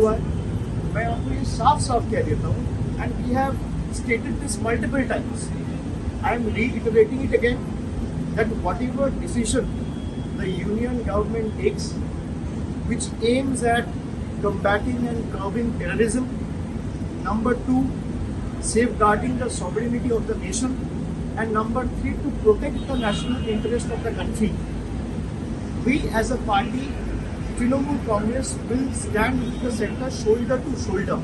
हुआ है। मैं आपको ये साफ साफ कह देता हूँ, and we have stated this multiple times, I am reiterating it again, that whatever decision the union government takes which aims at combating and curbing terrorism, number 2, safeguarding the sovereignty of the nation, and number 3, to protect the national interest of the country, we as a party, Trinamool Congress, will stand with the center shoulder to shoulder.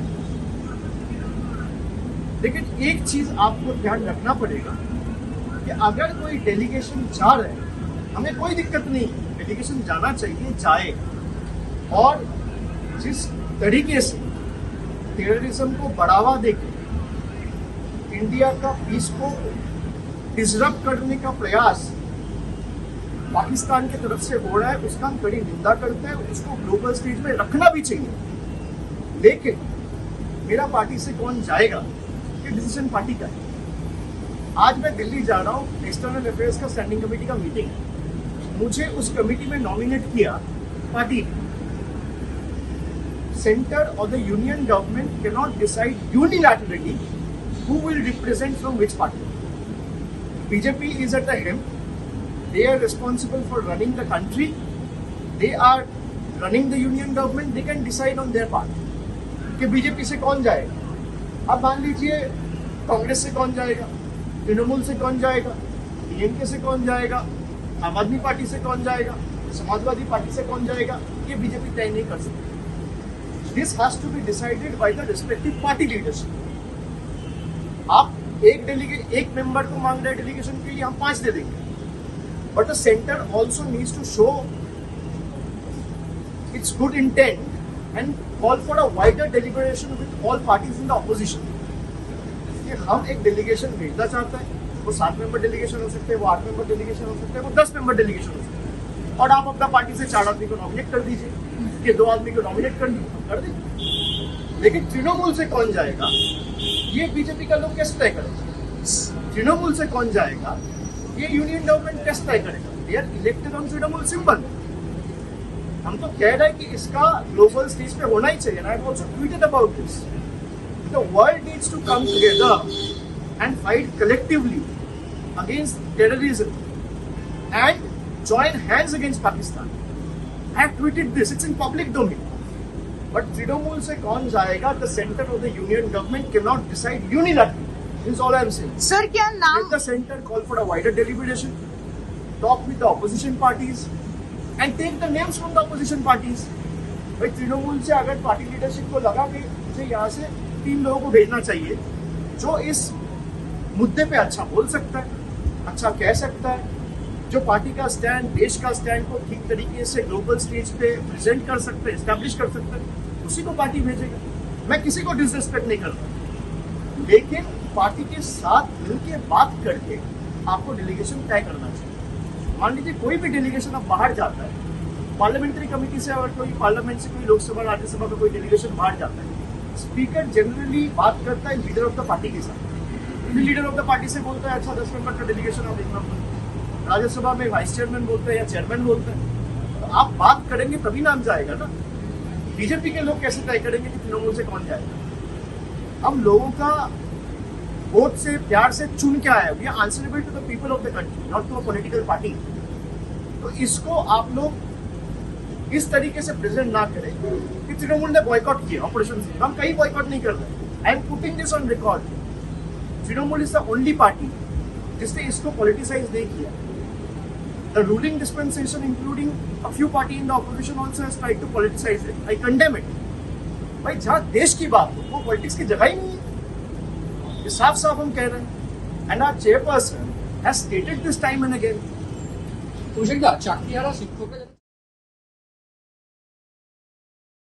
लेकिन एक चीज आपको ध्यान रखना पड़ेगा कि अगर कोई डेलीगेशन जा रहा है, हमें कोई दिक्कत नहीं, डेलीगेशन जाना चाहिए, जाए, और जिस तरीके से टेररिज्म को बढ़ावा देकर इंडिया का पीस को डिसरप्ट करने का प्रयास पाकिस्तान की तरफ से हो रहा है, उसका हम कड़ी निंदा करते हैं, उसको ग्लोबल स्टेज में रखना भी चाहिए। लेकिन मेरा पार्टी से कौन जाएगा, ये डिसीजन पार्टी का है। आज मैं दिल्ली जा रहा हूँ, एक्सटर्नल अफेयर्स का स्टैंडिंग कमेटी का मीटिंग है, मुझे उस कमेटी में नॉमिनेट किया पार्टी ने। सेंटर और the union government can not decide unilaterally who will represent from which party. BJP is at the helm. They are responsible for running the country. They are running the union government. They can decide on their part. कि BJP से कौन जाएगा। अब मान लीजिए कांग्रेस से कौन जाएगा, तृणमूल से कौन जाएगा, डीएमके से कौन जाएगा, आम आदमी पार्टी से कौन जाएगा, समाजवादी पार्टी से कौन जाएगा, ये बीजेपी तय नहीं कर सकती। This has to be decided by the respective party leadership. आप एक मेंबर को मांग रहे डेलीगेशन के लिए, हम 5 दे देंगे, but the centre also needs to show its good intent and call for a wider deliberation with all parties in the opposition. हम एक डेलीगेशन भेजना चाहते हैं, वो 7 मेंबर डेलीगेशन हो सकते हैं, वो 8 मेंबर डेलीगेशन हो सकते हैं, वो 10 मेंबर डेलीगेशन हो सकते हैं, और आप अपना पार्टी से 4 आदमी को नॉमिनेट कर दीजिए, कि 2 आदमी को नॉमिनेट कर दीजिए। लेकिन तृणमूल से कौन जाएगा, ये बीजेपी का लोग कैसे तय करेगा। तृणमूल से कौन जाएगा, ये यूनियन गवर्नमेंट कैसे तय करेगा। They are elected on Trinamool symbol. हम तो कह रहे हैं कि इसका ग्लोबल स्टेज पे होना ही चाहिए। I have also tweeted about this. The world needs to come together and fight collectively against terrorism and join hands against Pakistan. I have tweeted this. It's in public domain. But Trinamool से कौन जाएगा? The center of the union government cannot decide unilaterally. This is all I am saying. Sir, क्या नाम? Let the center call for a wider deliberation, talk with the opposition parties, and take the names from the opposition parties. भाई तृणमूल से अगर party leadership को लगा कि मुझे यहाँ से 3 लोगों को भेजना चाहिए, जो इस मुद्दे पे अच्छा बोल सकता है, अच्छा कह सकता है, जो पार्टी का स्टैंड, देश का स्टैंड को ठीक तरीके से ग्लोबल स्टेज पे प्रेजेंट कर सकते हैं, एस्टैब्लिश कर सकते हैं, उसी को पार्टी भेजेगा। मैं किसी को डिसरिस्पेक्ट नहीं करता, लेकिन पार्टी के साथ मिलकर बात करके आपको डेलीगेशन तय करना चाहिए। मान लीजिए कोई भी डेलीगेशन अब बाहर जाता है, पार्लियामेंट्री कमेटी से अगर कोई पार्लियामेंट से कोई लोकसभा राज्यसभा का कोई डेलीगेशन बाहर जाता है, स्पीकर जनरली बात करता है लीडर ऑफ द पार्टी के साथ। लीडर ऑफ द पार्टी से बोलता है अच्छा 10 मेंबर का डेलीगेशन आप देखना पड़ेगा, राज्यसभा में वाइस चेयरमैन बोलते हैं या चेयरमैन बोलते हैं, तो आप बात करेंगे तभी नाम जाएगा ना। बीजेपी के लोग कैसे तय करेंगे कि तृणमूल से कौन जाएगा। हम लोगों का वोट से, प्यार से चुन के आए, we are answerable to the people of the country, not to a political party. तो इसको आप लोग इस तरीके से प्रेजेंट ना करें कि तृणमूल ने बॉयकॉट किया ऑपरेशन। हम कहीं बॉयकॉट नहीं कर रहे। I am putting this on record. Trinamool is the only party जिसने इसको पॉलिटिसाइज नहीं किया। The ruling dispensation, including a few party in the opposition, also has tried to politicize it. I condemn it. भाई जहाँ देश की बात हो, वो पॉलिटिक्स की जगह ही नहीं है। ये साफ साफ हम कह रहे हैं। And our chairperson has stated this time and again. Tushar दा, चाकरिहारा शिक्षकों